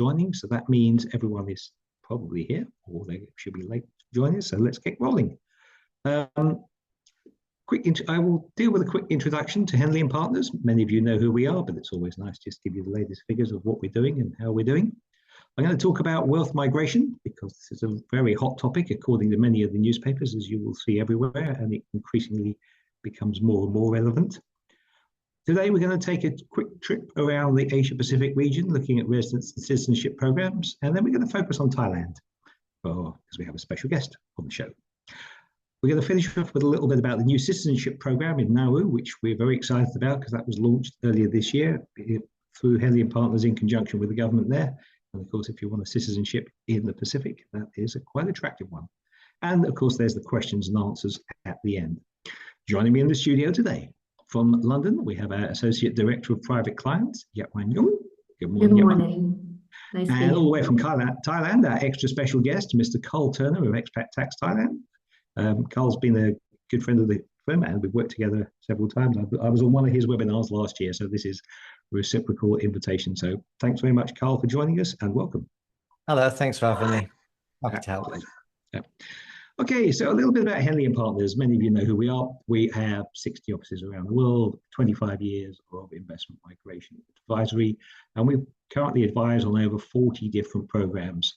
joining. So that means everyone is probably here, or they should be late joining us. So let's get rolling. I will deal with a quick introduction to Henley & Partners. Many of you know who we are, but it's always nice just to give you the latest figures of what we're doing and how we're doing. I'm going to talk about wealth migration because this is a very hot topic according to many of the newspapers, as you will see everywhere, and it increasingly becomes more and more relevant. Today, we're going to take a quick trip around the Asia-Pacific region, looking at residence and citizenship programs, and then we're going to focus on Thailand, because we have a special guest on the show. We're going to finish off with a little bit about the new citizenship program in Nauru, which we're very excited about because that was launched earlier this year through Henley & Partners in conjunction with the government there. And of course, if you want a citizenship in the Pacific, that is a quite attractive one. And of course, there's the questions and answers at the end. Joining me in the studio today from London, we have our Associate Director of Private Clients, Yatwan Yung. Good morning. Good morning. Nice and all the way from Thailand, our extra special guest, Mr. Carl Turner of Expat Tax Thailand. Carl's been a good friend of the firm and we've worked together several times. I was on one of his webinars last year, so this is a reciprocal invitation. So thanks very much, Carl, for joining us and welcome. Hello, thanks for having me. Happy to help. Yeah. Okay, so a little bit about Henley & Partners. Many of you know who we are. We have 60 offices around the world, 25 years of investment migration advisory, and we currently advise on over 40 different programs.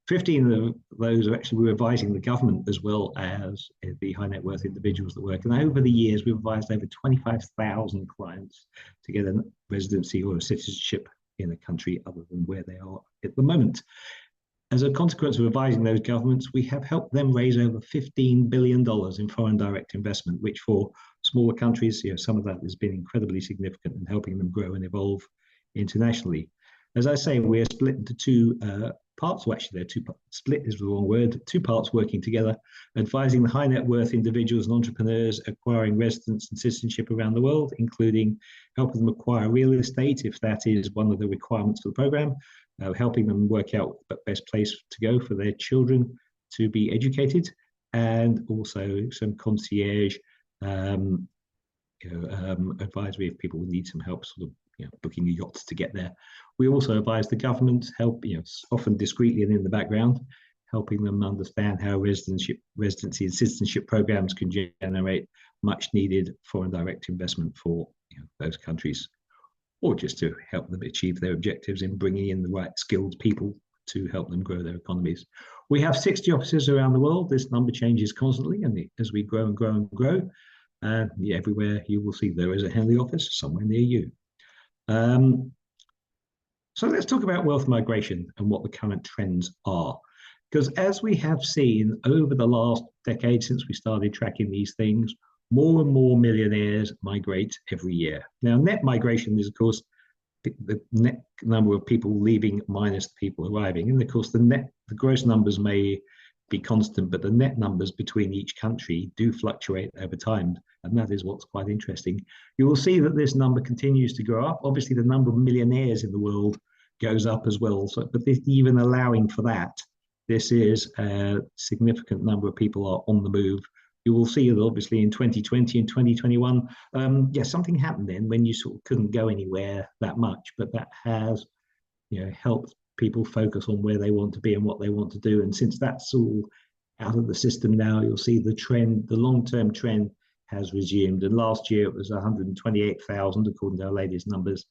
15 of those are actually we're advising the government as well as the high net worth individuals that work. And over the years, we've advised over 25,000 clients to get a residency or a citizenship in a country other than where they are at the moment. As a consequence of advising those governments, we have helped them raise over $15 billion in foreign direct investment, which for smaller countries, some of that has been incredibly significant in helping them grow and evolve internationally. As I say, we're split into two parts. Well, actually, they're two parts. Split is the wrong word. Two parts working together, advising the high net worth individuals and entrepreneurs acquiring residence and citizenship around the world, including helping them acquire real estate, if that is one of the requirements for the program, helping them work out the best place to go for their children to be educated, and also some concierge advisory if people need some help sort of booking a yacht to get there. We also advise the government, often discreetly and in the background, helping them understand how residency and citizenship programs can generate much needed foreign direct investment for those countries, or just to help them achieve their objectives in bringing in the right skilled people to help them grow their economies. We have 60 offices around the world. This number changes constantly, and as we grow and grow and grow, everywhere you will see there is a Henley office somewhere near you. So let's talk about wealth migration and what the current trends are. Because as we have seen over the last decade since we started tracking these things, more and more millionaires migrate every year. Now, net migration is, of course, the net number of people leaving minus the people arriving. And of course, the gross numbers may be constant, but the net numbers between each country do fluctuate over time. And that is what's quite interesting. You will see that this number continues to go up. Obviously, the number of millionaires in the world goes up as well. So, but even allowing for that, this is a significant number of people are on the move. You will see that obviously in 2020 and 2021, something happened then when you sort of couldn't go anywhere that much, but that has, helped people focus on where they want to be and what they want to do. And since that's all out of the system now, you'll see the trend, the long-term trend has resumed. And last year it was 128,000 according to our latest numbers.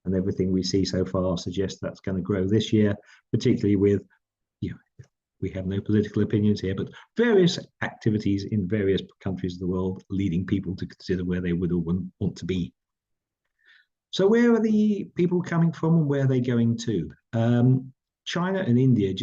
And everything we see so far suggests that's going to grow this year, particularly with, we have no political opinions here, but various activities in various countries of the world leading people to consider where they would or wouldn't want to be. So where are the people coming from and where are they going to? China and India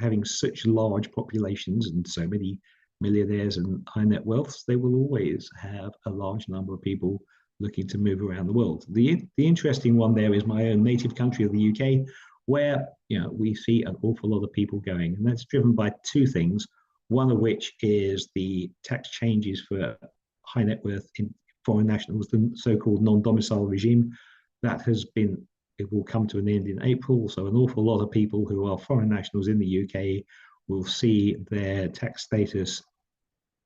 having such large populations and so many millionaires and high net wealths, they will always have a large number of people looking to move around the world. The interesting one there is my own native country of the UK, where we see an awful lot of people going, and that's driven by two things. One of which is the tax changes for high net worth in foreign nationals, the so-called non-domicile regime. It will come to an end in April. So an awful lot of people who are foreign nationals in the UK will see their tax status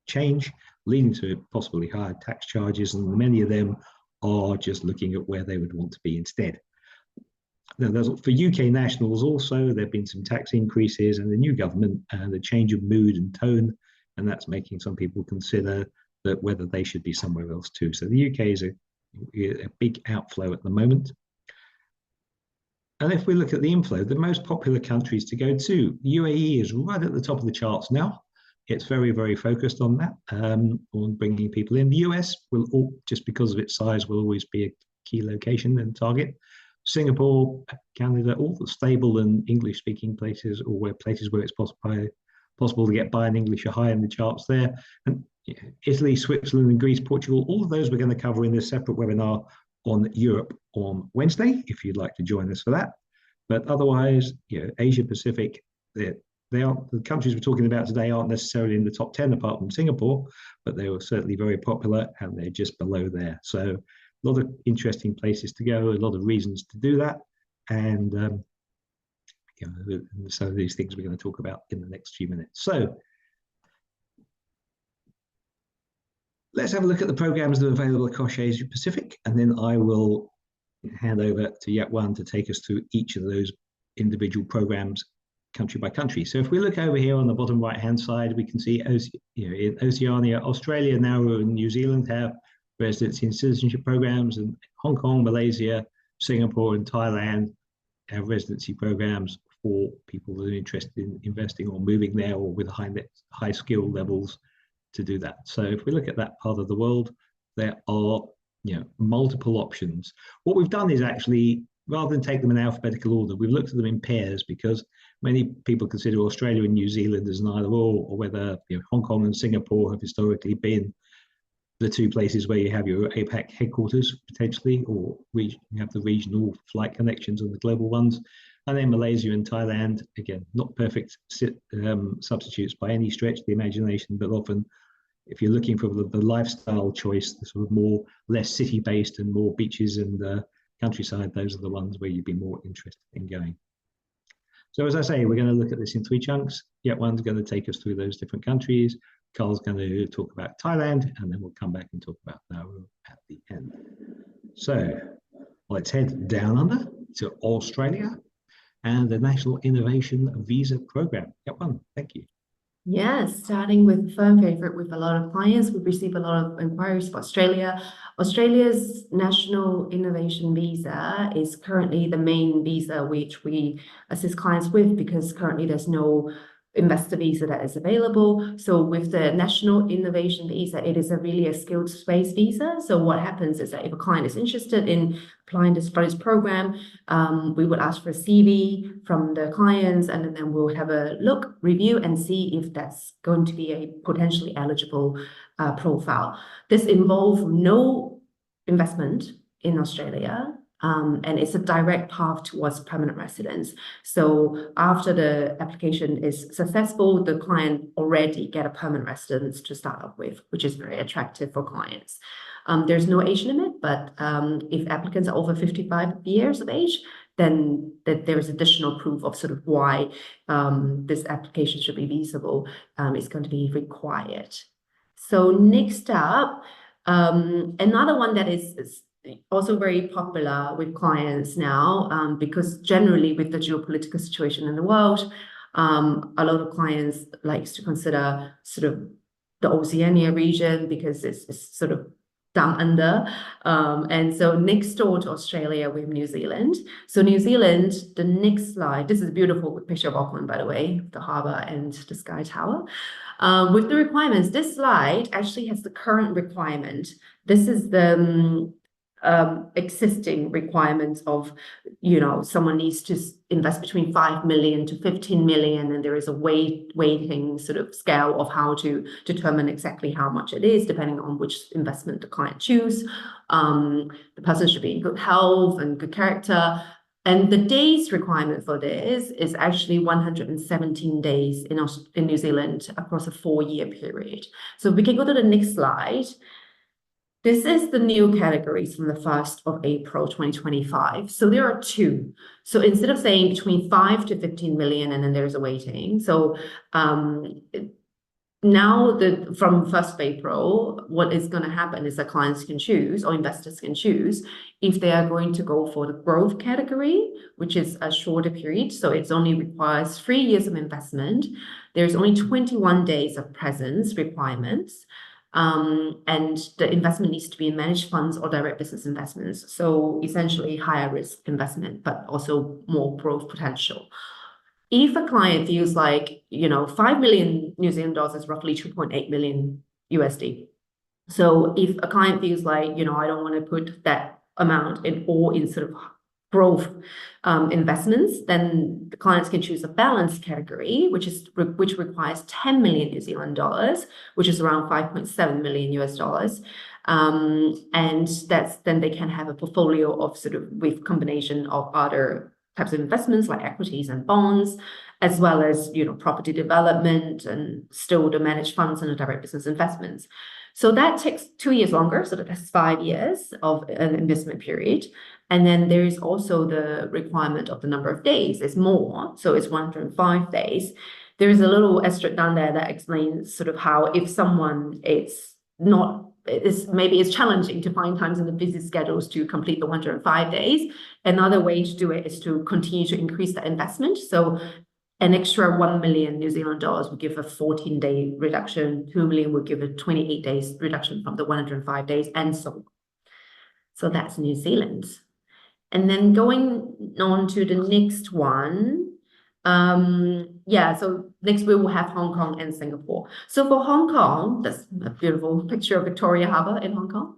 change, leading to possibly higher tax charges, and many of them are just looking at where they would want to be instead. For UK nationals also, there have been some tax increases and the new government and the change of mood and tone, and that's making some people consider that whether they should be somewhere else too. So the UK is a big outflow at the moment. And if we look at the inflow, the most popular countries to go to, UAE is right at the top of the charts now. It's very, very focused on that, on bringing people in. The US will, just because of its size, will always be a key location and target. Singapore, Canada, all the stable and English-speaking places, or places where it's possible to get by in English, are high in the charts there. And Italy, Switzerland, and Greece, Portugal, all of those we're going to cover in this separate webinar on Europe on Wednesday, if you'd like to join us for that. But otherwise, Asia Pacific, the countries we're talking about today aren't necessarily in the top 10 apart from Singapore, but they were certainly very popular and they're just below there. So a lot of interesting places to go, a lot of reasons to do that. And so these things we're going to talk about in the next few minutes. So let's have a look at the programs that are available across Asia Pacific, and then I will hand over to Yatwan to take us through each of those individual programs country by country. So if we look over here on the bottom right hand side, we can see in Oceania, Australia, Nauru, and New Zealand have residency and citizenship programs, and Hong Kong, Malaysia, Singapore, and Thailand have residency programs for people that are interested in investing or moving there, or with high skill levels to do that. So if we look at that part of the world, there are multiple options. What we've done is actually, rather than take them in alphabetical order, we've looked at them in pairs, because many people consider Australia and New Zealand as an either or whether Hong Kong and Singapore have historically been the two places where you have your APAC headquarters potentially, or you have the regional flight connections and the global ones. And then Malaysia and Thailand, again, not perfect substitutes by any stretch of the imagination, but often if you're looking for the lifestyle choice, the sort of less city-based and more beaches and countryside, those are the ones where you'd be more interested in going. So as I say, we're going to look at this in three chunks. Yatwan's going to take us through those different countries. Carl's going to talk about Thailand, and then we'll come back and talk about Nauru at the end. So let's head down under to Australia and the National Innovation Visa Program. Yatwan, thank you. Yes, starting with firm favorite with a lot of clients. We receive a lot of inquiries for Australia. Australia's National Innovation Visa is currently the main visa which we assist clients with, because currently there's no investor visa that is available. So with the National Innovation Visa, it is really a skills-based visa. So what happens is that if a client is interested in applying for this program, we would ask for a CV from the clients, and then we'll have a look, review, and see if that's going to be a potentially eligible profile. This involves no investment in Australia. And it's a direct path towards permanent residence. So after the application is successful, the client already get a permanent residence to start off with, which is very attractive for clients. There's no age limit, but if applicants are over 55 years of age, then there is additional proof of sort of why this application should be feasible is going to be required. So next up, another one that is also very popular with clients now, because generally with the geopolitical situation in the world, a lot of clients likes to consider sort of the Oceania region, because it's sort of down under. And so next door to Australia, we have New Zealand. So New Zealand, the next slide, this is a beautiful picture of Auckland, by the way, the harbour and the Sky Tower. With the requirements, this slide actually has the current requirement. This is the existing requirements of, someone needs to invest between 5 million to 15 million, and there is a weighting sort of scale of how to determine exactly how much it is, depending on which investment the client choose. The person should be in good health and good character. And the days requirement for this is actually 117 days in New Zealand across a 4-year period. So we can go to the next slide. This is the new categories from the 1st of April 2025. So there are two. So instead of saying between 5 to 15 million, and then there's a weighting. So now from 1st of April, what is going to happen is that clients can choose, or investors can choose, if they are going to go for the growth category, which is a shorter period. So it only requires 3 years of investment. There's only 21 days of presence requirements. And the investment needs to be in managed funds or direct business investments. So essentially higher risk investment, but also more growth potential. If a client feels like, 5 million New Zealand dollars is roughly 2.8 million USD. So if a client feels like, I don't want to put that amount in sort of growth investments, then the clients can choose a balanced category, which requires 10 million New Zealand dollars, which is around 5.7 million US dollars. And then they can have a portfolio of sort of with combination of other types of investments like equities and bonds, as well as, property development and still the managed funds and the direct business investments. So that takes 2 years longer. So that's 5 years of an investment period. And then there is also the requirement of the number of days. It's more. So it's 105 days. There is a little asterisk down there that explains sort of how if someone maybe it's challenging to find times in the busy schedules to complete the 105 days. Another way to do it is to continue to increase the investment. So an extra 1 million New Zealand dollars would give a 14-day reduction. 2 million would give a 28 days reduction from the 105 days, and so on. So that's New Zealand. And then going on to the next one. So next we will have Hong Kong and Singapore. So for Hong Kong, that's a beautiful picture of Victoria Harbour in Hong Kong.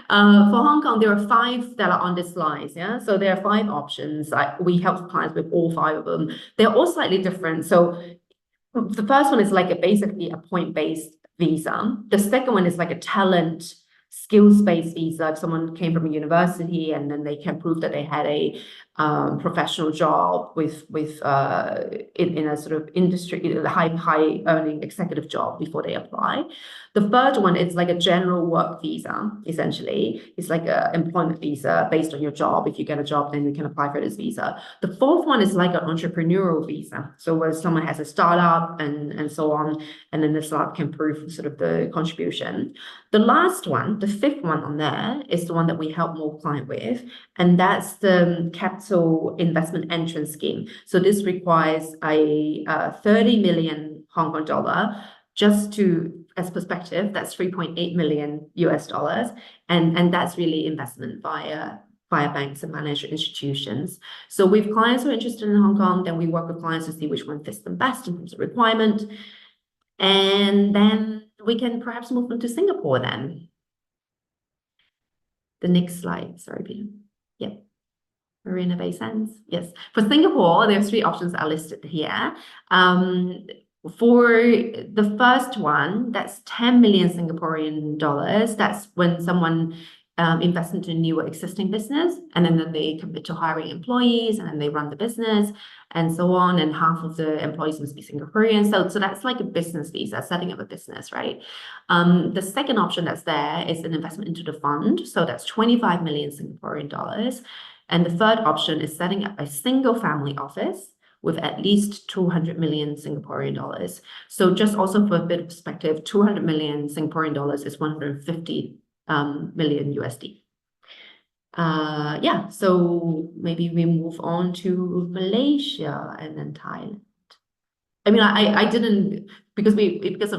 For Hong Kong, there are 5 that are on this slide. Yeah, so there are 5 options. We help clients with all 5 of them. They're all slightly different. So the first one is like basically a point-based visa. The second one is like a talent skills-based visa. If someone came from a university and then they can prove that they had a professional job in a sort of industry, a high earning executive job before they apply. The third one is like a general work visa. Essentially, it's like an employment visa based on your job. If you get a job, then you can apply for this visa. The fourth one is like an entrepreneurial visa. So where someone has a startup and so on, and then the startup can prove sort of the contribution. The last one, the 5th one on there, is the one that we help more client with, and that's the capital investment entrance scheme. So this requires a 30 million Hong Kong dollar. Just to, as perspective, that's 3.8 million US dollars, and that's really investment via banks and financial institutions. So with clients who are interested in Hong Kong, then we work with clients to see which one fits them best in terms of requirement, and then we can perhaps move on to Singapore then. The next slide, sorry, Peter. Yep. Marina Bay Sands. Yes. For Singapore, there are 3 options that are listed here. For the first one, that's 10 million Singaporean dollars. That's when someone invests into a new or existing business, and then they commit to hiring employees, and then they run the business, and so on. And half of the employees must be Singaporean. So that's like a business visa, setting up a business, right? The second option that's there is an investment into the fund. So that's 25 million Singaporean dollars. And the third option is setting up a single family office with at least 200 million Singaporean dollars. So just also for a bit of perspective, 200 million Singaporean dollars is 150 million USD. So maybe we move on to Malaysia and then Thailand. I mean, I didn't, because of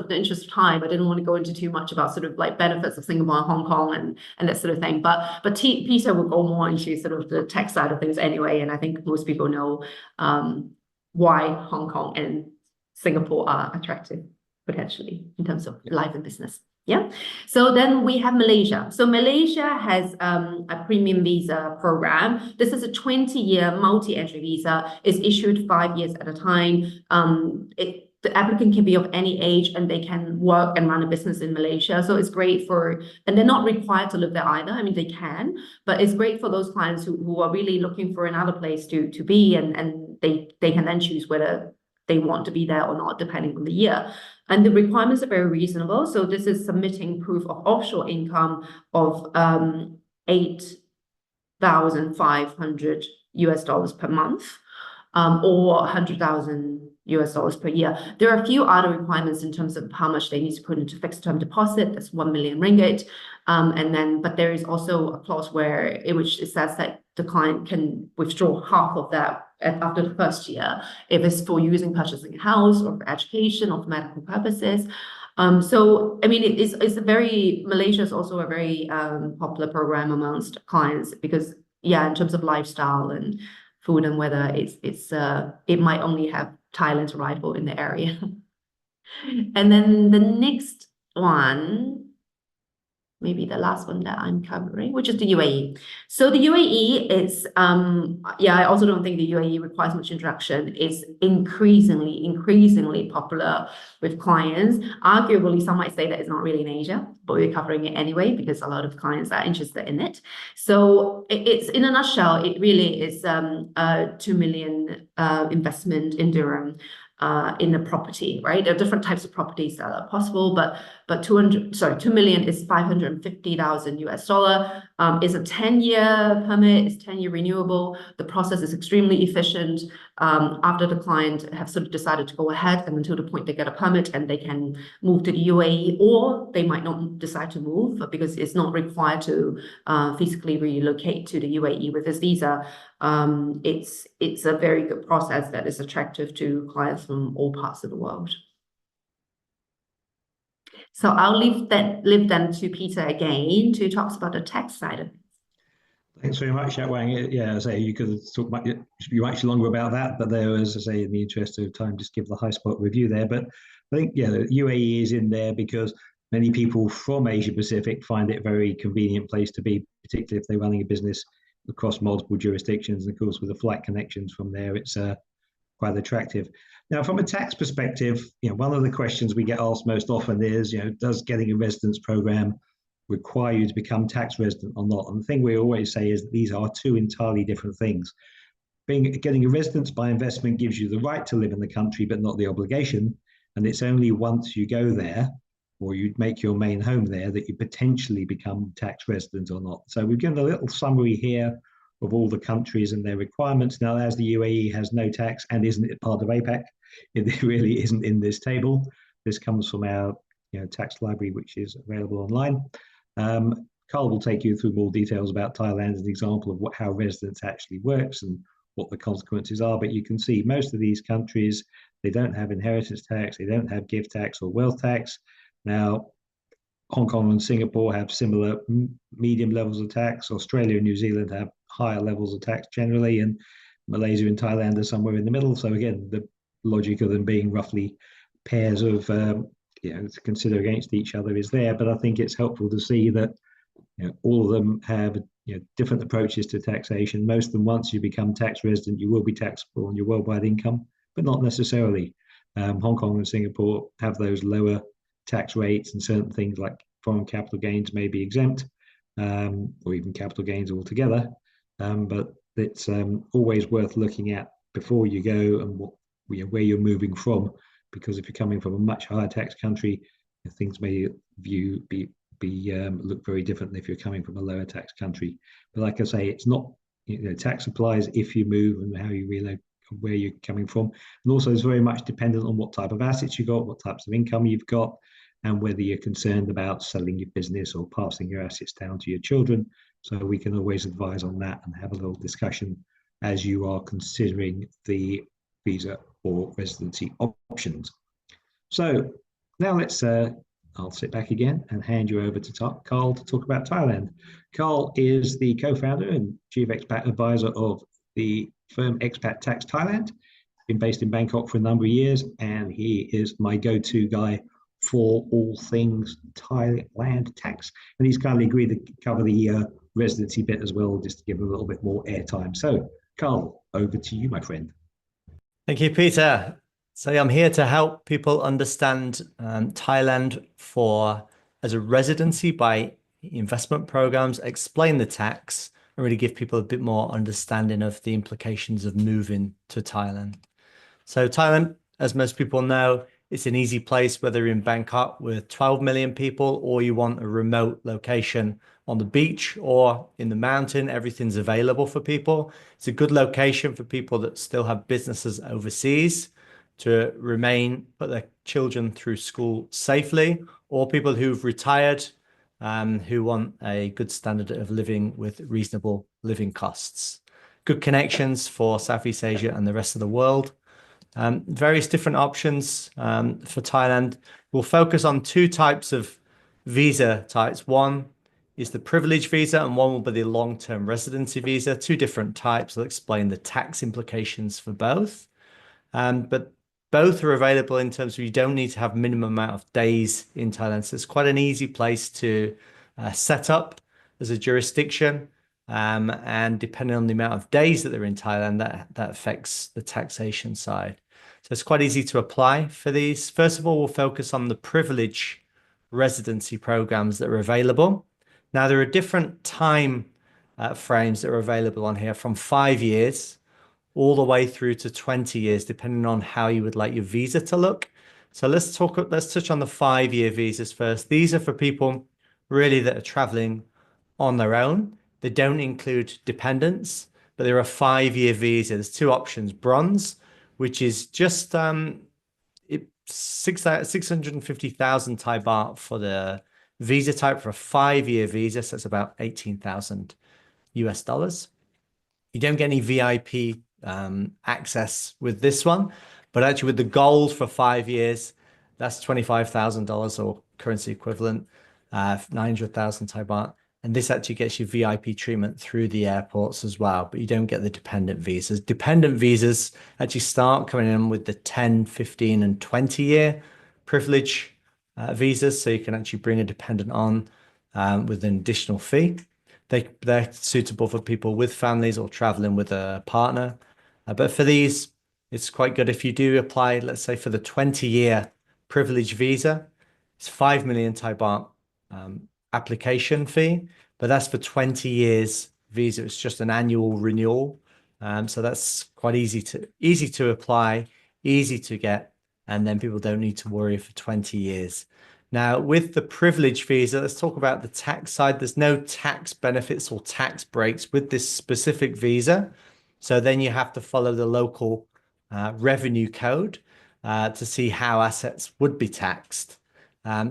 the interest of time, I didn't want to go into too much about sort of like benefits of Singapore and Hong Kong and that sort of thing. But Peter will go more into sort of the tech side of things anyway. And I think most people know why Hong Kong and Singapore are attractive potentially in terms of life and business. Yeah. So then we have Malaysia. So Malaysia has a premium visa program. This is a 20-year multi-entry visa. It's issued 5 years at a time. The applicant can be of any age and they can work and run a business in Malaysia. So it's great and they're not required to live there either. I mean, they can, but it's great for those clients who are really looking for another place to be, and they can then choose whether they want to be there or not, depending on the year. And the requirements are very reasonable. So this is submitting proof of offshore income of 8,500 US dollars per month. or 100,000 US dollars per year. There are a few other requirements in terms of how much they need to put into fixed term deposit. That's 1 million ringgit. But there is also a clause in which it says that the client can withdraw half of that after the first year if it's for using purchasing a house or for education or for medical purposes. So I mean, Malaysia is also a very popular program amongst clients because in terms of lifestyle and food and weather, it might only have Thailand's rival in the area. And then the next one, maybe the last one that I'm covering, which is the UAE. So the UAE is, I also don't think the UAE requires much introduction. It's increasingly popular with clients. Arguably, some might say that it's not really in Asia, but we're covering it anyway because a lot of clients are interested in it. So it's, in a nutshell, it really is a 2 million investment in dirham in a property, right? There are different types of properties that are possible, but 2 million is 550,000 US dollar. It's a 10-year permit, it's 10-year renewable. The process is extremely efficient. After the client have sort of decided to go ahead and until the point they get a permit and they can move to the UAE, or they might not decide to move because it's not required to physically relocate to the UAE with this visa. It's a very good process that is attractive to clients from all parts of the world. So I'll leave them to Peter again to talk about the tax side of it. Thanks very much, Wang. Yeah, as I say, you could talk much longer about that, but there, as I say, in the interest of time, just give the high spot review there. But I think, the UAE is in there because many people from Asia Pacific find it a very convenient place to be, particularly if they're running a business across multiple jurisdictions. And of course, with the flight connections from there, it's quite attractive. Now, from a tax perspective, one of the questions we get asked most often is, does getting a residence program require you to become tax resident or not? And the thing we always say is that these are two entirely different things. Getting a residence by investment gives you the right to live in the country, but not the obligation. And it's only once you go there or you make your main home there that you potentially become tax resident or not. So we've given a little summary here of all the countries and their requirements. Now, as the UAE has no tax and isn't part of APAC, it really isn't in this table. This comes from our tax library, which is available online. Carl will take you through more details about Thailand as an example of how residence actually works and what the consequences are. But you can see most of these countries, they don't have inheritance tax, they don't have gift tax or wealth tax. Now, Hong Kong and Singapore have similar medium levels of tax. Australia and New Zealand have higher levels of tax generally, and Malaysia and Thailand are somewhere in the middle. So again, the logic of them being roughly pairs of to consider against each other is there. But I think it's helpful to see that all of them have different approaches to taxation. Most of them, once you become tax resident, you will be taxable on your worldwide income, but not necessarily. Hong Kong and Singapore have those lower tax rates, and certain things like foreign capital gains may be exempt, or even capital gains altogether. But it's always worth looking at before you go and where you're moving from, because if you're coming from a much higher tax country, things may look very different than if you're coming from a lower tax country. But like I say, it's not tax applies if you move and how you relocate, where you're coming from, and also it's very much dependent on what type of assets you got, what types of income you've got, and whether you're concerned about selling your business or passing your assets down to your children. So we can always advise on that and have a little discussion as you are considering the visa or residency options. So now I'll sit back again and hand you over to Carl to talk about Thailand. Carl is the co-founder and chief expat advisor of the firm Expat Tax Thailand. Been based in Bangkok for a number of years, and he is my go-to guy for all things Thailand tax. And he's kindly agreed to cover the residency bit as well, just to give him a little bit more airtime. So, Carl, over to you, my friend. Thank you, Peter. So I'm here to help people understand Thailand as a residency by investment programs, explain the tax, and really give people a bit more understanding of the implications of moving to Thailand. So Thailand, as most people know, It's an easy place, whether you're in Bangkok with 12 million people or you want a remote location on the beach or in the mountain. Everything's available for people. It's a good location for people that still have businesses overseas to put their children through school safely, or people who've retired who want a good standard of living with reasonable living costs. Good connections for Southeast Asia and the rest of the world. Various different options for Thailand. We'll focus on two types of visa types. One is the privilege visa and one will be the long-term residency visa. Two different types. I'll explain the tax implications for both. But both are available in terms of you don't need to have minimum amount of days in Thailand. So it's quite an easy place to set up as a jurisdiction. And depending on the amount of days that they're in Thailand, that affects the taxation side. So it's quite easy to apply for these. First of all, we'll focus on the privilege residency programs that are available. Now, there are different time frames that are available on here from 5 years all the way through to 20 years, depending on how you would like your visa to look. So let's touch on the 5-year visas first. These are for people really that are traveling on their own. They don't include dependents, but there are 5-year visas. There's two options: bronze, which is just 650,000 Thai baht for the visa type for a 5-year visa. So it's about 18,000 US dollars. You don't get any VIP access with this one, but actually with the gold for 5 years, that's $25,000 or currency equivalent, 900,000 Thai baht. And this actually gets you VIP treatment through the airports as well, but you don't get the dependent visas. Dependent visas actually start coming in with the 10, 15, and 20-year privilege visas. So you can actually bring a dependent on with an additional fee. They're suitable for people with families or traveling with a partner. But for these, it's quite good if you do apply, let's say, for the 20-year privilege visa. It's 5 million Thai baht application fee, but that's for 20 years visa. It's just an annual renewal. So that's quite easy to apply, easy to get, and then people don't need to worry for 20 years. Now, with the privilege visa, let's talk about the tax side. There's no tax benefits or tax breaks with this specific visa. So then you have to follow the local revenue code to see how assets would be taxed.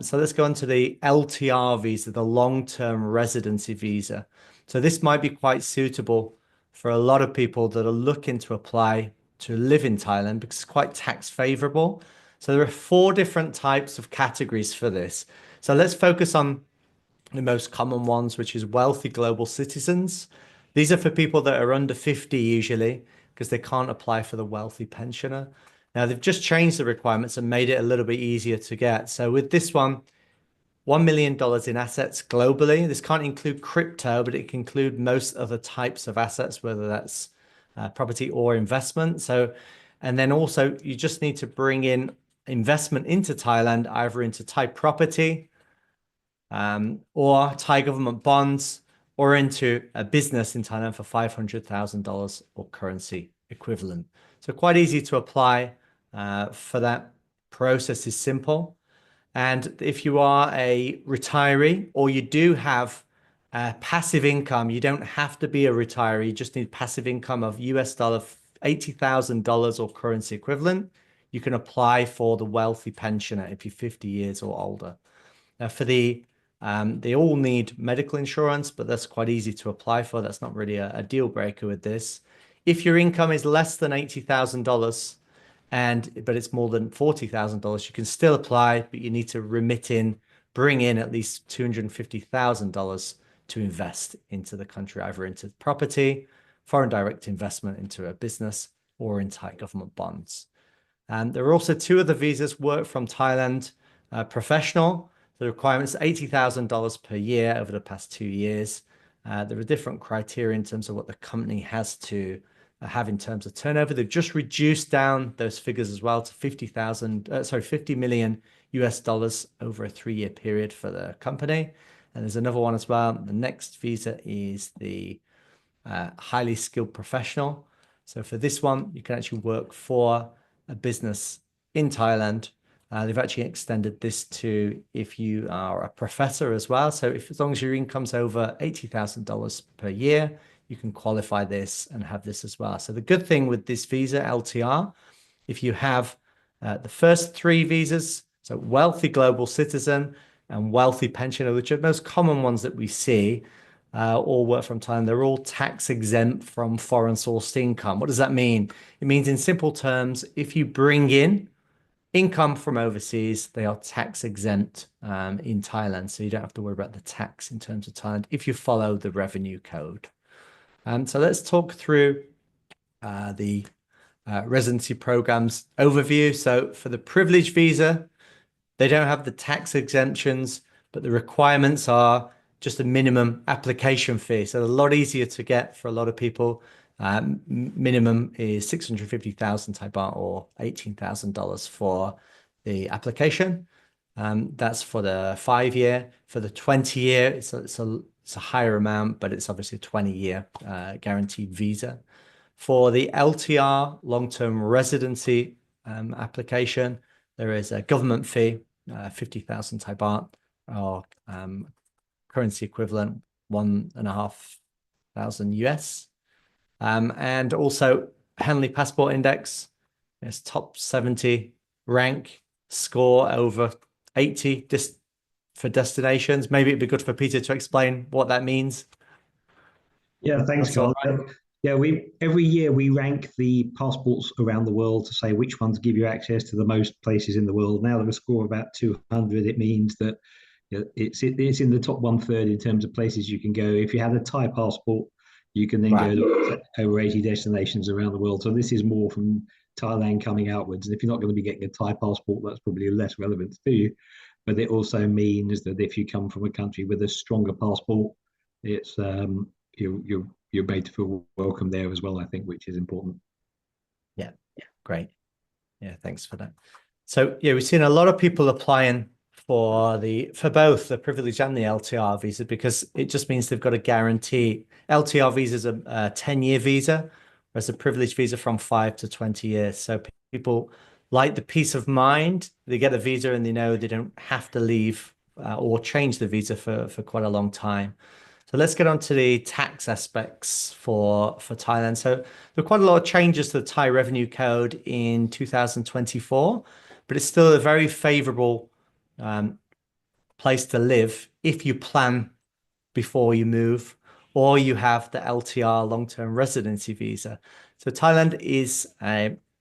So let's go on to the LTR visa, the long-term residency visa. So this might be quite suitable for a lot of people that are looking to apply to live in Thailand because it's quite tax favorable. So there are 4 different types of categories for this. So let's focus on the most common ones, which is wealthy global citizens. These are for people that are under 50 usually, because they can't apply for the wealthy pensioner. Now, they've just changed the requirements and made it a little bit easier to get. So with this one, $1 million in assets globally. This can't include crypto, but it can include most other types of assets, whether that's property or investment. So, and then also you just need to bring in investment into Thailand, either into Thai property or Thai government bonds, or into a business in Thailand for $500,000 or currency equivalent. So quite easy to apply for that. Process is simple. And if you are a retiree or you do have passive income, you don't have to be a retiree. You just need passive income of US dollar $80,000 or currency equivalent. You can apply for the wealthy pensioner if you're 50 years or older. Now for they all need medical insurance, but that's quite easy to apply for. That's not really a deal breaker with this. If your income is less than $80,000, but it's more than $40,000, you can still apply, but you need to bring in at least $250,000 to invest into the country, either into property, foreign direct investment into a business, or in Thai government bonds. And there are also 2 other visas: work from Thailand, professional. The requirements are $80,000 per year over the past 2 years. There are different criteria in terms of what the company has to have in terms of turnover. They've just reduced down those figures as well to 50 million US dollars over a 3-year period for the company. And there's another one as well. The next visa is the highly skilled professional. So for this one, you can actually work for a business in Thailand They've actually extended this to if you are a professor as well. So as long as your income's over $80,000 per year, you can qualify this and have this as well. So the good thing with this visa, LTR, if you have the first three visas, so wealthy global citizen and wealthy pensioner, which are the most common ones that we see, all work from Thailand. They're all tax exempt from foreign sourced income. What does that mean? It means in simple terms, if you bring in income from overseas, they are tax exempt in Thailand. So you don't have to worry about the tax in terms of Thailand if you follow the revenue code. So let's talk through the residency programs overview. So for the privilege visa, they don't have the tax exemptions, but the requirements are just a minimum application fee. So a lot easier to get for a lot of people. Minimum is 650,000 Thai baht or $18,000 for the application. That's for the 5-year. For the 20-year, it's a higher amount, but it's obviously a 20-year guaranteed visa. For the LTR, long-term residency application, there is a government fee, 50,000 Thai baht, or currency equivalent, 1,500 US. And also Henley Passport Index, it's top 70 rank, score over 80 for destinations. Maybe it'd be good for Peter to explain what that means. Yeah, thanks, Carl. Yeah, every year we rank the passports around the world to say which ones give you access to the most places in the world. Now that a score of about 200, it means that it's in the top 1/3 in terms of places you can go. If you had a Thai passport, you can then go to over 80 destinations around the world. So this is more from Thailand coming outwards. And if you're not going to be getting a Thai passport, that's probably less relevant to you. But it also means that if you come from a country with a stronger passport, it's you're made to feel welcome there as well, I think, which is important. Yeah, great. Yeah, thanks for that. So yeah, we've seen a lot of people applying for both the privilege and the LTR visa because it just means they've got a guarantee. LTR visa is a 10-year visa, whereas a privilege visa from 5 to 20 years. So people like the peace of mind. They get a visa and they know they don't have to leave or change the visa for quite a long time. So let's get on to the tax aspects for Thailand. So there are quite a lot of changes to the Thai revenue code in 2024, but it's still a very favorable place to live if you plan before you move or you have the LTR long-term residency visa. So Thailand is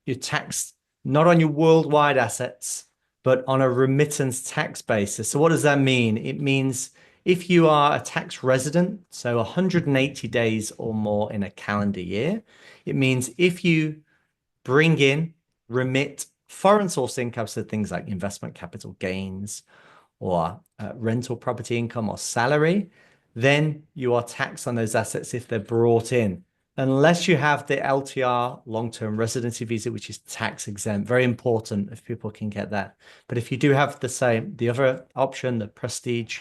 you're taxed not on your worldwide assets, but on a remittance tax basis. So what does that mean? It means if you are a tax resident, so 180 days or more in a calendar year, it means if you bring in, remit foreign source income, so things like investment capital gains or rental property income or salary, then you are taxed on those assets if they're brought in, unless you have the LTR long-term residency visa, which is tax exempt. Very important if people can get that. But if you do have the other option, the prestige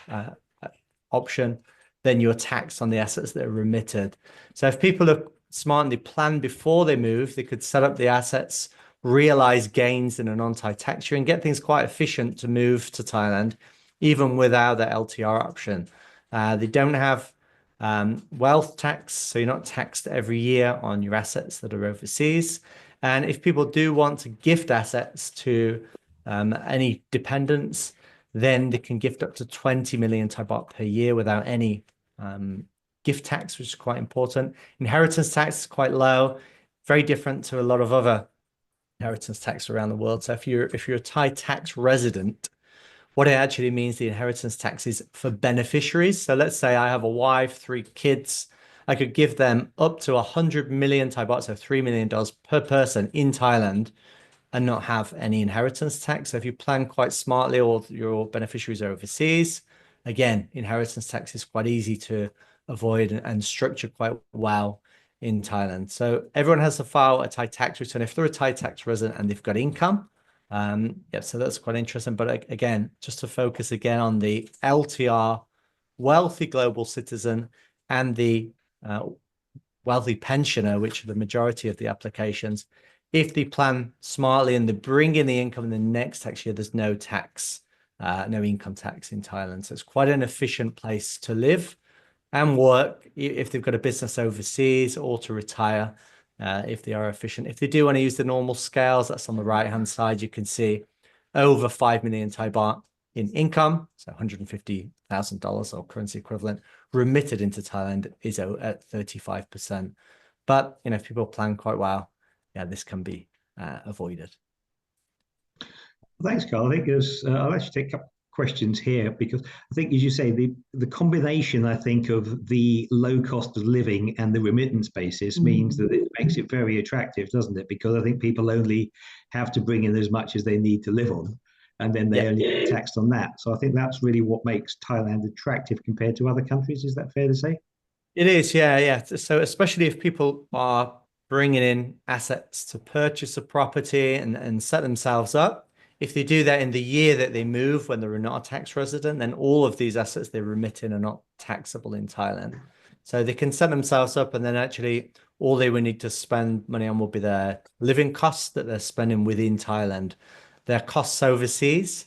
option, then you're taxed on the assets that are remitted. So if people are smart and they plan before they move, they could set up the assets, realize gains in a non-Thai tax year and get things quite efficient to move to Thailand, even without the LTR option. They don't have wealth tax, so you're not taxed every year on your assets that are overseas. And if people do want to gift assets to any dependents, then they can gift up to 20 million Thai baht per year without any gift tax, which is quite important. Inheritance tax is quite low, very different to a lot of other inheritance tax around the world. So if you're a Thai tax resident, what it actually means, the inheritance tax is for beneficiaries. So let's say I have a wife, 3 kids. I could give them up to 100 million Thai baht, so $3 million per person in Thailand, and not have any inheritance tax. So if you plan quite smartly or your beneficiaries are overseas, again, inheritance tax is quite easy to avoid and structure quite well in Thailand. So everyone has to file a Thai tax return if they're a Thai tax resident and they've got income. Yeah, so that's quite interesting. But again, just to focus again on the LTR, wealthy global citizen, and the wealthy pensioner, which are the majority of the applications. if they plan smartly and they bring in the income in the next tax year, there's no tax, no income tax in Thailand. So it's quite an efficient place to live and work if they've got a business overseas, or to retire if they are efficient. If they do want to use the normal scales, that's on the right-hand side. You can see over 5 million Thai baht in income, so $150,000 or currency equivalent, remitted into Thailand is at 35%. But, if people plan quite well, yeah, this can be avoided. Thanks, Carl. I think I'll actually take a couple questions here, because I think, as you say, the combination, I think, of the low cost of living and the remittance basis means that it makes it very attractive, doesn't it? Because I think people only have to bring in as much as they need to live on, and then they only get taxed on that. So I think that's really what makes Thailand attractive compared to other countries. Is that fair to say? It is, yeah. So especially if people are bringing in assets to purchase a property and set themselves up, if they do that in the year that they move, when they're not a tax resident, then all of these assets they remit in are not taxable in Thailand. So they can set themselves up, and then actually all they would need to spend money on will be their living costs that they're spending within Thailand. Their costs overseas,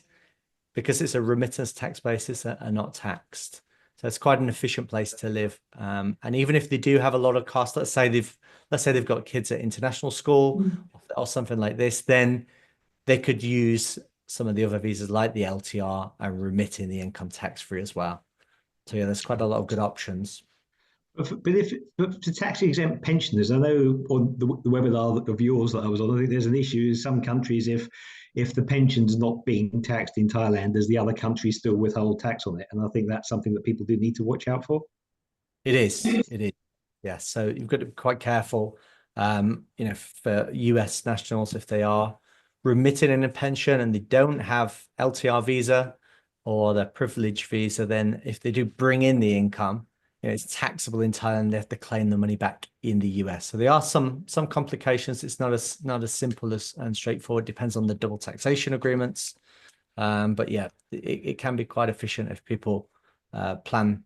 because it's a remittance tax basis, are not taxed. So it's quite an efficient place to live. And even if they do have a lot of costs, let's say they've got kids at international school or something like this, then they could use some of the other visas like the LTR and remit in the income tax free as well. So yeah, there's quite a lot of good options. But for tax exempt pensioners, I know on the webinar of yours that I was on, I think there's an issue in some countries if the pension's not being taxed in Thailand, does the other country still withhold tax on it? And I think that's something that people do need to watch out for. It is. Yeah. So you've got to be quite careful. For US nationals, if they are remitted in a pension and they don't have LTR visa or their privilege visa, then if they do bring in the income, it's taxable in Thailand. They have to claim the money back in the US. So there are some complications. It's not as simple and straightforward. It depends on the double taxation agreements. But yeah, it can be quite efficient if people plan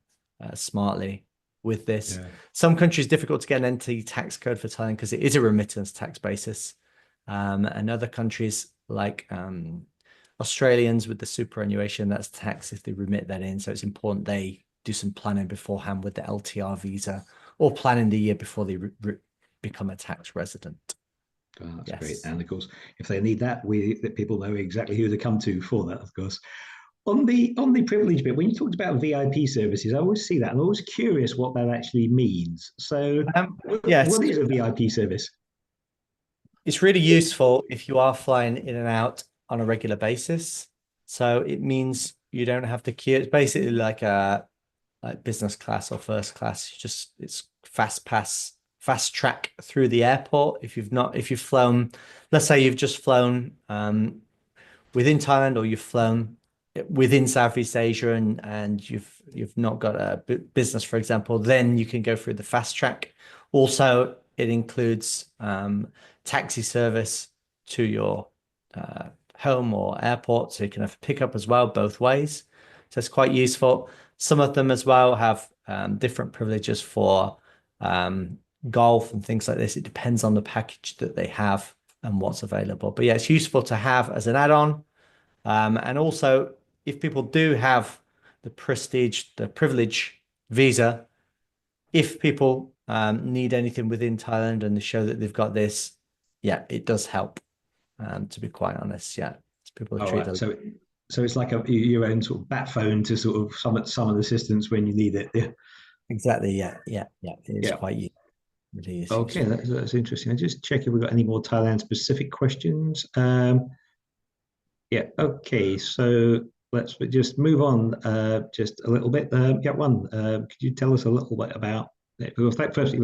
smartly with this. Yeah. Some countries difficult to get an entity tax code for Thailand because it is a remittance tax basis. And other countries like Australians with the superannuation, that's taxed if they remit that in. So it's important they do some planning beforehand with the LTR visa, or planning the year before they become a tax resident. Oh, that's great. And of course, if they need that people know exactly who to come to for that, of course. On the privilege bit, when you talked about VIP services, I always see that, and I'm always curious what that actually means. So what is a VIP service? It's really useful if you are flying in and out on a regular basis. So it means you don't have to queue. It's basically like business class or first class. It's fast track through the airport. If you've flown, let's say you've just flown within Thailand, or you've flown within Southeast Asia and you've not got a business, for example, then you can go through the fast track. Also, it includes taxi service to your home or airport, so you can have pickup as well, both ways. So it's quite useful. Some of them as well have different privileges for golf and things like this. It depends on the package that they have and what's available. But yeah, it's useful to have as an add-on. And also, if people do have the privilege visa, if people need anything within Thailand and they show that they've got this, yeah, it does help. To be quite honest, yeah, people are treated. So it's like your own sort of bat phone to sort of summon assistance when you need it. Yeah. Exactly. Yeah. It is quite useful. Really is okay, that's interesting. I just check if we've got any more Thailand specific questions. Yeah. Okay. So let's just move on just a little bit. One. Could you tell us a little bit about? Firstly,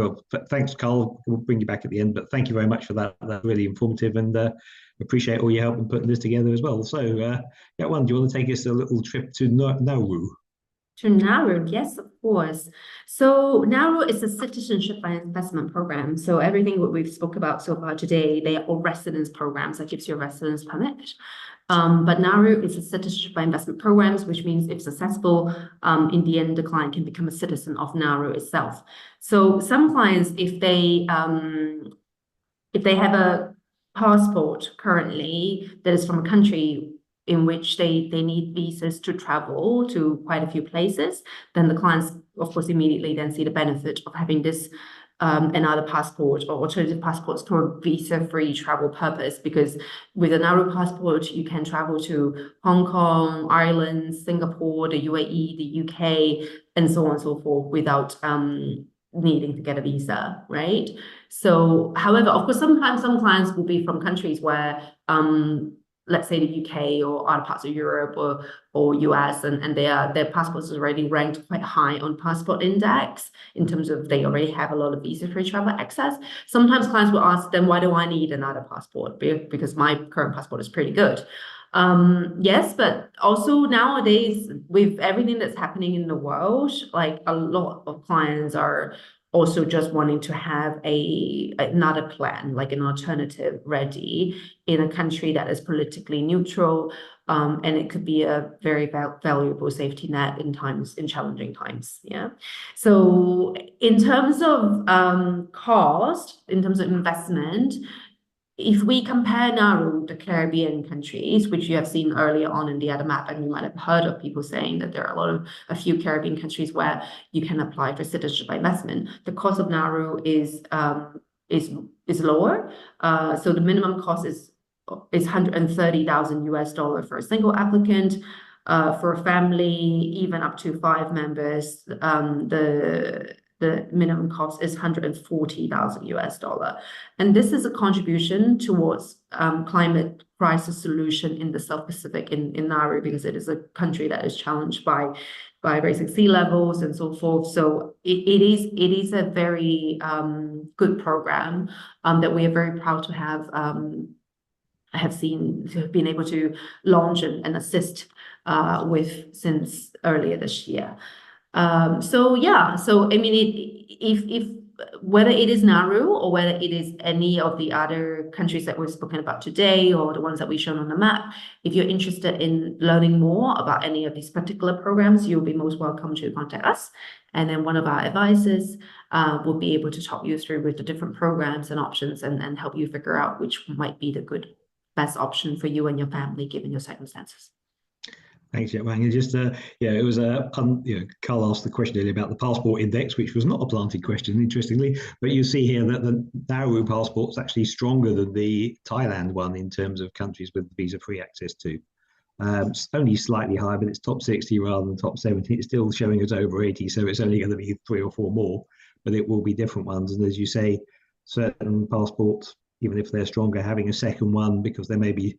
thanks, Carl. We'll bring you back at the end, but thank you very much for that. That's really informative, and appreciate all your help in putting this together as well. So, One, do you want to take us a little trip to Nauru? To Nauru, yes, of course. So Nauru is a citizenship and investment program. So everything what we've spoke about so far today, they are all residence programs that gives you a residence permit. But Nauru is a citizenship by investment programs, which means if successful, in the end, the client can become a citizen of Nauru itself. So some clients, if they have a passport currently that is from a country in which they need visas to travel to quite a few places, then the clients, of course, immediately then see the benefit of having this another passport or alternative passports for a visa-free travel purpose. Because with a Nauru passport, you can travel to Hong Kong, Ireland, Singapore, the UAE, the UK, and so on and so forth without needing to get a visa, right? So, however, of course, sometimes some clients will be from countries where let's say the UK or other parts of Europe or US, and their passports is already ranked quite high on Passport Index in terms of they already have a lot of visa-free travel access. Sometimes clients will ask them, why do I need another passport? Because my current passport is pretty good. Yes, but also nowadays with everything that's happening in the world, like a lot of clients are also just wanting to have another plan, like an alternative ready in a country that is politically neutral, and it could be a very valuable safety net in challenging times. Yeah. So in terms of cost, in terms of investment, if we compare Nauru, the Caribbean countries, which you have seen earlier on in the other map, and you might have heard of people saying that there are a few Caribbean countries where you can apply for citizenship by investment. The cost of Nauru is lower. So the minimum cost is $130,000 for a single applicant. For a family, even up to 5 members, the minimum cost is $140,000. And this is a contribution towards climate crisis solution in the South Pacific in Nauru, because it is a country that is challenged by rising sea levels and so forth. So it is a very good program that we are very proud to have been able to launch and assist with since earlier this year. So yeah, so I mean, if whether it is Nauru or whether it is any of the other countries that we've spoken about today or the ones that we've shown on the map, if you're interested in learning more about any of these particular programs, you'll be most welcome to contact us. And then one of our advisors will be able to talk you through with the different programs and options and help you figure out which might be the best option for you and your family given your circumstances. Thanks, Wang. And just, it was Carl asked the question earlier about the passport index, which was not a planted question, interestingly. But you see here that the Nauru passport is actually stronger than the Thailand one in terms of countries with visa-free access to. It's only slightly higher, but it's top 60 rather than top 70. It's still showing us over 80, so it's only going to be 3 or 4 more, but it will be different ones. And as you say, certain passports, even if they're stronger, having a second one, because there may be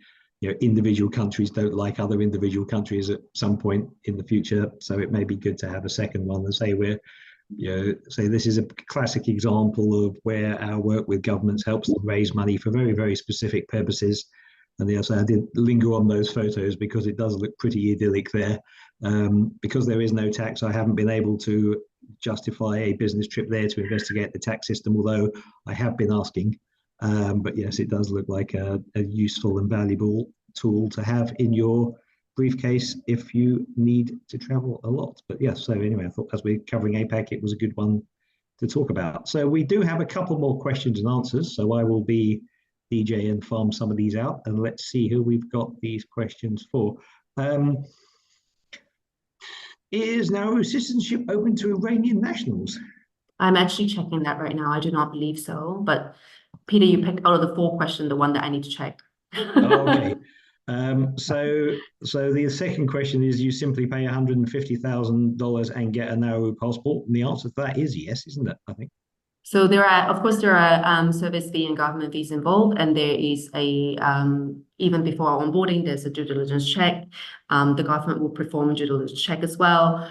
individual countries don't like other individual countries at some point in the future, so it may be good to have a second one. And say this is a classic example of where our work with governments helps them raise money for very, very specific purposes. And yes, I did linger on those photos because it does look pretty idyllic there. Because there is no tax, I haven't been able to justify a business trip there to investigate the tax system, although I have been asking. But yes, it does look like a useful and valuable tool to have in your briefcase if you need to travel a lot. But yes, so anyway, I thought as we're covering APAC, it was a good one to talk about. So we do have a couple more questions and answers. So I will be DJ and farm some of these out, and let's see who we've got these questions for. Is Nauru citizenship open to Iranian nationals? I'm actually checking that right now. I do not believe so, but Peter, you picked out of the 4 questions the one that I need to check. Okay. So the second question is, you simply pay $150,000 and get a Nauru passport? And the answer to that is yes, isn't it? I think. So there are service fee and government fees involved, and there is even before onboarding, there's a due diligence check. The government will perform due diligence check as well.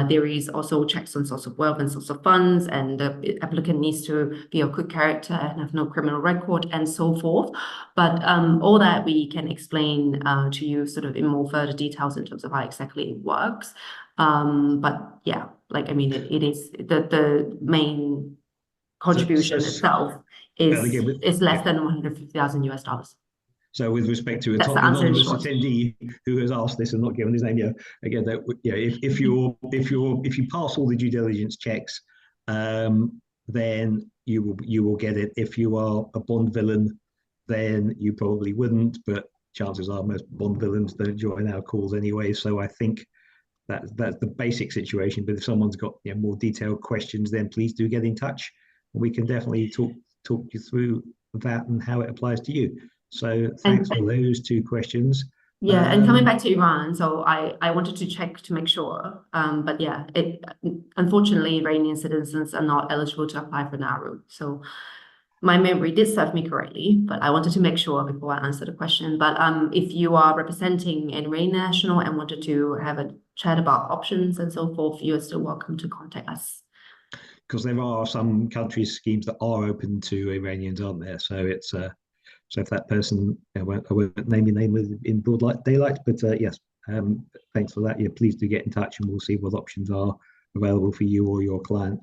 There is also checks on source of wealth and source of funds, and the applicant needs to be of good character and have no criminal record and so forth. But all that we can explain to you sort of in more further details in terms of how exactly it works. But yeah, like I mean, it is the main contribution itself is less than $150,000. So with respect to a top anonymous attendee who has asked this and not given his name, again, if you pass all the due diligence checks, then you will get it. If you are a Bond villain then you probably wouldn't, but chances are most Bond villains don't join our calls anyway. So I think that's the basic situation. But if someone's got more detailed questions, then please do get in touch. We can definitely talk you through that and how it applies to you. So thanks for those two questions. Yeah, and coming back to Iran, so I wanted to check to make sure. But yeah, unfortunately Iranian citizens are not eligible to apply for Nauru. So my memory did serve me correctly, but I wanted to make sure before I answer the question. But if you are representing an Iranian national and wanted to have a chat about options and so forth, you are still welcome to contact us. Because there are some countries schemes that are open to Iranians, aren't there? So it's so if that person, I won't name your name in broad light daylight, but yes, thanks for that. Yeah, please do get in touch, and we'll see what options are available for you or your client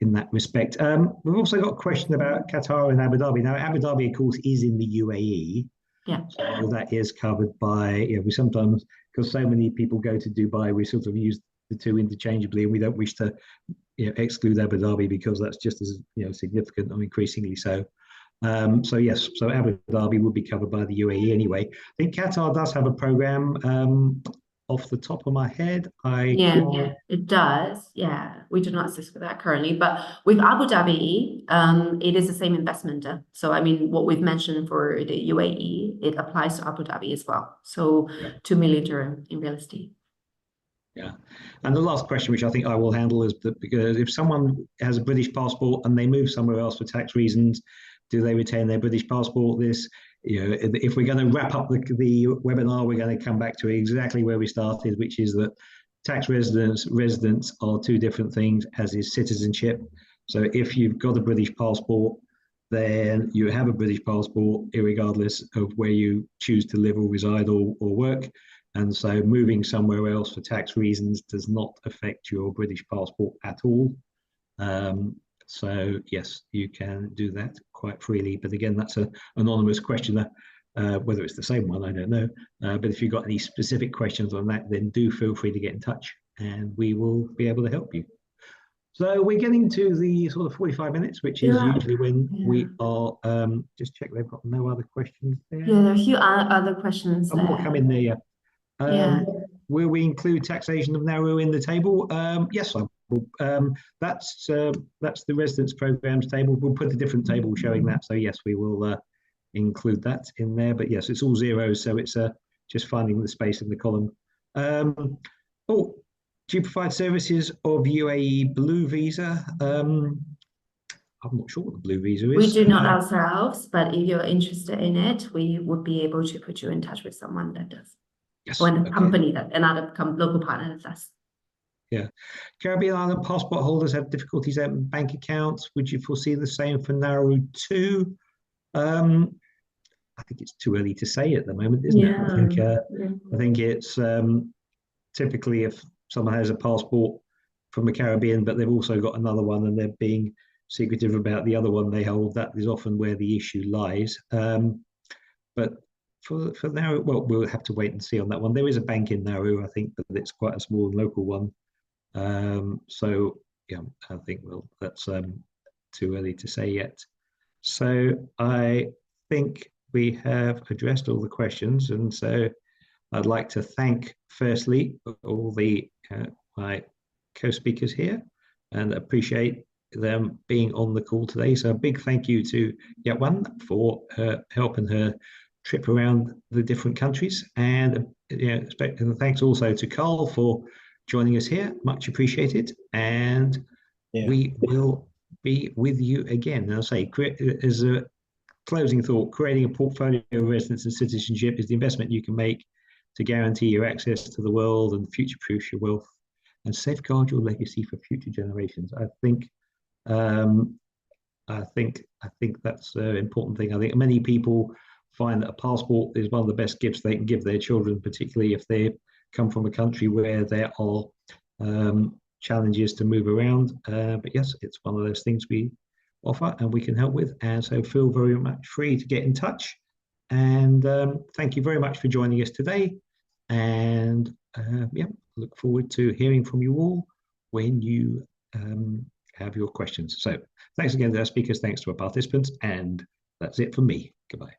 in that respect. We've also got a question about Qatar and Abu Dhabi. Now, Abu Dhabi, of course, is in the UAE. Yeah. So that is covered by, we sometimes, because so many people go to Dubai, we sort of use the two interchangeably, and we don't wish to exclude Abu Dhabi because that's just as significant or increasingly so. So yes, so Abu Dhabi would be covered by the UAE anyway. I think Qatar does have a program. Off the top of my head, yeah, it does. Yeah, we do not assist with that currently, but with Abu Dhabi, it is the same investment. So I mean, what we've mentioned for the UAE, it applies to Abu Dhabi as well. So 2 million dirham in real estate. Yeah, and the last question, which I think I will handle, is that because if someone has a British passport and they move somewhere else for tax reasons, do they retain their British passport? If we're going to wrap up the webinar, we're going to come back to exactly where we started, which is that tax residents are two different things, as is citizenship. So if you've got a British passport, then you have a British passport, irregardless of where you choose to live or reside or work. And so moving somewhere else for tax reasons does not affect your British passport at all. So yes, you can do that quite freely. But again, that's an anonymous questioner. Whether it's the same one, I don't know. But if you've got any specific questions on that, then do feel free to get in touch and we will be able to help you. So we're getting to the sort of 45 minutes, which is usually when we are, just check they've got no other questions there. Yeah, there are a few other questions there. More come in there, Will we include taxation of Nauru in the table? Yes, I will. That's the residence programs table. We'll put a different table showing that. So yes, we will include that in there. But yes, it's all zeros, so it's just finding the space in the column. Do you provide services of UAE Blue Visa? I'm not sure what the Blue Visa is. We do not ourselves, but if you're interested in it, we would be able to put you in touch with someone that does. Yes, or a company that another local partner that does. Yeah. Caribbean island passport holders have difficulties opening bank accounts. Would you foresee the same for Nauru too? I think it's too early to say at the moment, isn't it? I think it's typically if someone has a passport from the Caribbean, but they've also got another one and they're being secretive about the other one they hold, that is often where the issue lies. But for Nauru, well, we'll have to wait and see on that one. There is a bank in Nauru, I think, but it's quite a small local one. So yeah, I think that's too early to say yet. So I think we have addressed all the questions, and so I'd like to thank firstly all the my co-speakers here and appreciate them being on the call today. So a big thank you to Yatwan for helping her trip around the different countries, and thanks also to Carl for joining us here. Much appreciated, and we will be with you again. And I'll say, as a closing thought, creating a portfolio of residence and citizenship is the investment you can make to guarantee your access to the world and future-proof your wealth and safeguard your legacy for future generations. I think that's an important thing. I think many people find that a passport is one of the best gifts they can give their children, particularly if they come from a country where there are challenges to move around. But yes, it's one of those things we offer and we can help with. And so feel very much free to get in touch. And thank you very much for joining us today. And look forward to hearing from you all when you have your questions. So thanks again to our speakers, thanks to our participants, and that's it from me. Goodbye.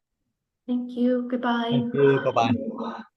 Thank you. Goodbye. Thank you. Bye-bye.